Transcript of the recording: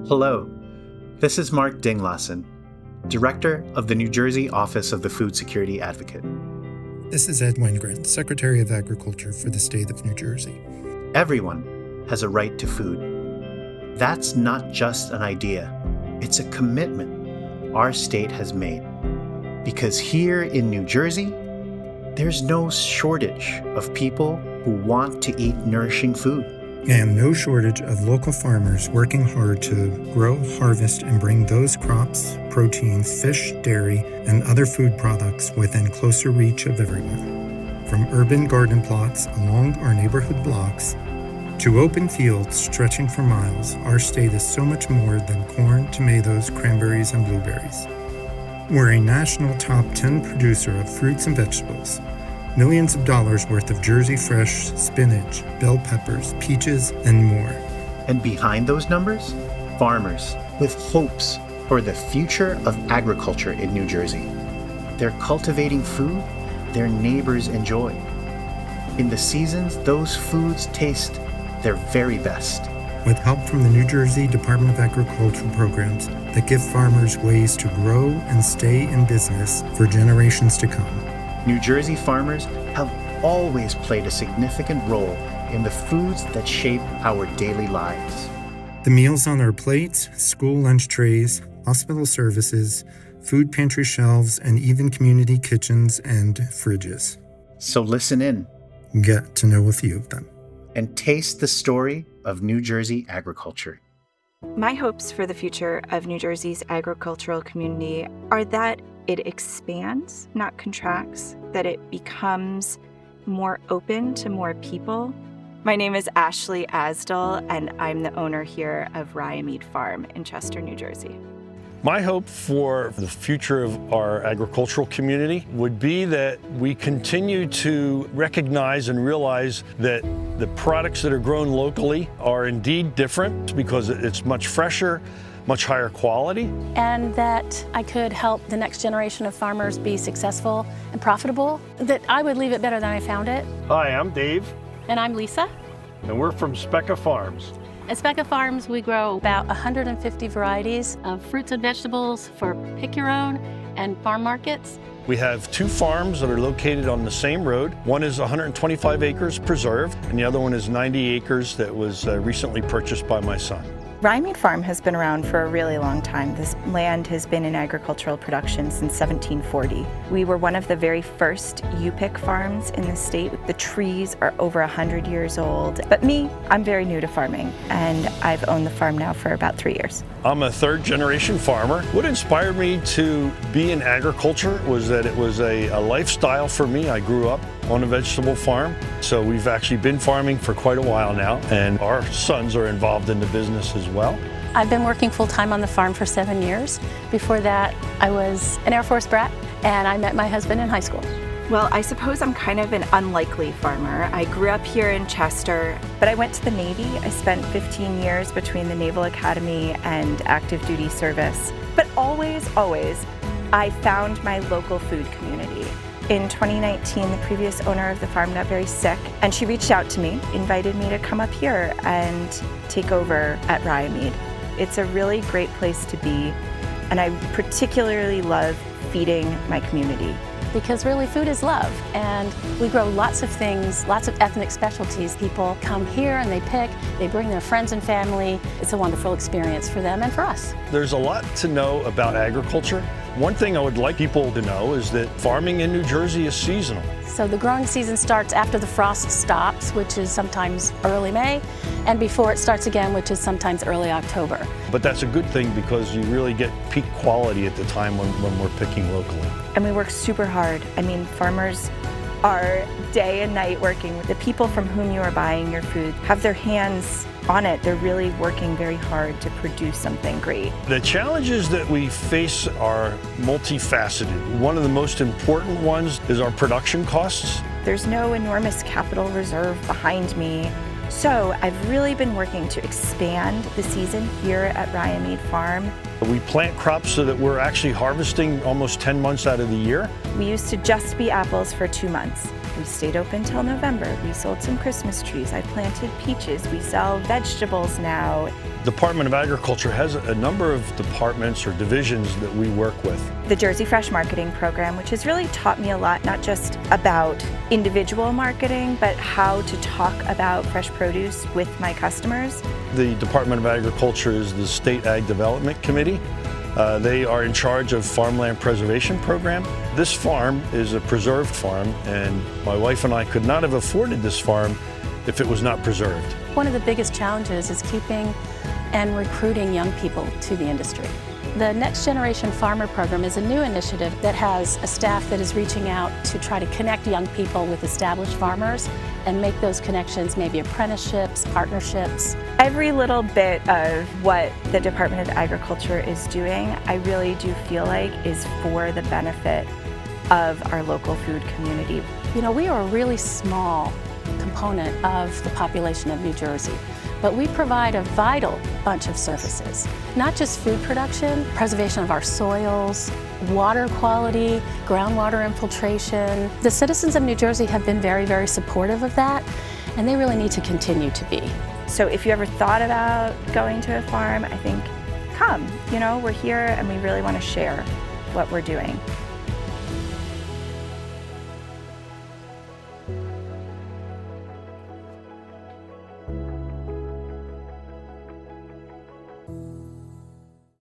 Hello, this is Mark Dinglasan, Director of the New Jersey Office of the Food Security Advocate. This is Ed Wengryn, Secretary of Agriculture for the state of New Jersey. Everyone has a right to food. That's not just an idea, it's a commitment our state has made. Because here in New Jersey, there's no shortage of people who want to eat nourishing food. And no shortage of local farmers working hard to grow, harvest, and bring those crops, proteins, fish, dairy, and other food products within closer reach of everyone. From urban garden plots along our neighborhood blocks to open fields stretching for miles, our state is so much more than corn, tomatoes, cranberries, and blueberries. We're a national top 10 producer of fruits and vegetables, millions of dollars worth of Jersey Fresh, spinach, bell peppers, peaches, and more. And behind those numbers, farmers with hopes for the future of agriculture in New Jersey. They're cultivating food their neighbors enjoy. In the seasons, those foods taste their very best. With help from the New Jersey Department of Agriculture programs that give farmers ways to grow and stay in business for generations to come. New Jersey farmers have always played a significant role in the foods that shape our daily lives. The meals on our plates, school lunch trays, hospital services, food pantry shelves, and even community kitchens and fridges. So listen in. Get to know a few of them. And taste the story of New Jersey agriculture. My hopes for the future of New Jersey's agricultural community are that it expands, not contracts, that it becomes more open to more people. My name is Ashley Asdal, and I'm the owner here of Rye Farm in Chester, New Jersey. My hope for the future of our agricultural community would be that we continue to recognize and realize that the products that are grown locally are indeed different because it's much fresher, much higher quality. And that I could help the next generation of farmers be successful and profitable, that I would leave it better than I found it. Hi, I'm Dave. And I'm Lisa. And we're from Specca Farms. At Specca Farms, we grow about 150 varieties of fruits and vegetables for pick your own and farm markets. We have two farms that are located on the same road. One is 125 acres preserved, and the other one is 90 acres that was recently purchased by my son. Rye Farm has been around for a really long time. This land has been in agricultural production since 1740. We were one of the very first U-pick farms in the state. The trees are over 100 years old. But me, I'm very new to farming, and I've owned the farm now for about 3 years. I'm a third-generation farmer. What inspired me to be in agriculture was that it was a lifestyle for me. I grew up on a vegetable farm, so we've actually been farming for quite a while now, and our sons are involved in the business as well. I've been working full-time on the farm for 7 years. Before that, I was an Air Force brat, and I met my husband in high school. Well, I suppose I'm kind of an unlikely farmer. I grew up here in Chester, but I went to the Navy. I spent 15 years between the Naval Academy and active duty service. But always, I found my local food community. In 2019, the previous owner of the farm got very sick, and she reached out to me, invited me to come up here and take over at Rye. It's a really great place to be, and I particularly love feeding my community. Because really food is love, and we grow lots of things, lots of ethnic specialties. People come here and they pick, they bring their friends and family. It's a wonderful experience for them and for us. There's a lot to know about agriculture. One thing I would like people to know is that farming in New Jersey is seasonal. So the growing season starts after the frost stops, which is sometimes early May, and before it starts again, which is sometimes early October. But that's a good thing because you really get peak quality at the time when we're picking locally. And we work super hard. I mean, farmers are day and night working. The people from whom you are buying your food have their hands on it. They're really working very hard to produce something great. The challenges that we face are multifaceted. One of the most important ones is our production costs. There's no enormous capital reserve behind me. So I've really been working to expand the season here at Rye Farm. We plant crops so that we're actually harvesting almost 10 months out of the year. We used to just be apples for 2 months. We stayed open till November. We sold some Christmas trees. I planted peaches. We sell vegetables now. Department of Agriculture has a number of departments or divisions that we work with. The Jersey Fresh marketing program, which has really taught me a lot, not just about individual marketing, but how to talk about fresh produce with my customers. The Department of Agriculture is the State Ag Development Committee. They are in charge of farmland preservation program. This farm is a preserved farm, and my wife and I could not have afforded this farm if it was not preserved. One of the biggest challenges is keeping and recruiting young people to the industry. The Next Generation Farmer Program is a new initiative that has a staff that is reaching out to try to connect young people with established farmers and make those connections, maybe apprenticeships, partnerships. Every little bit of what the Department of Agriculture is doing, I really do feel like is for the benefit of our local food community. You know, we are a really small component of the population of New Jersey, but we provide a vital bunch of services. Not just food production, preservation of our soils, water quality, groundwater infiltration. The citizens of New Jersey have been very, very supportive of that, and they really need to continue to be. So if you ever thought about going to a farm, I think come. You know, we're here and we really want to share what we're doing.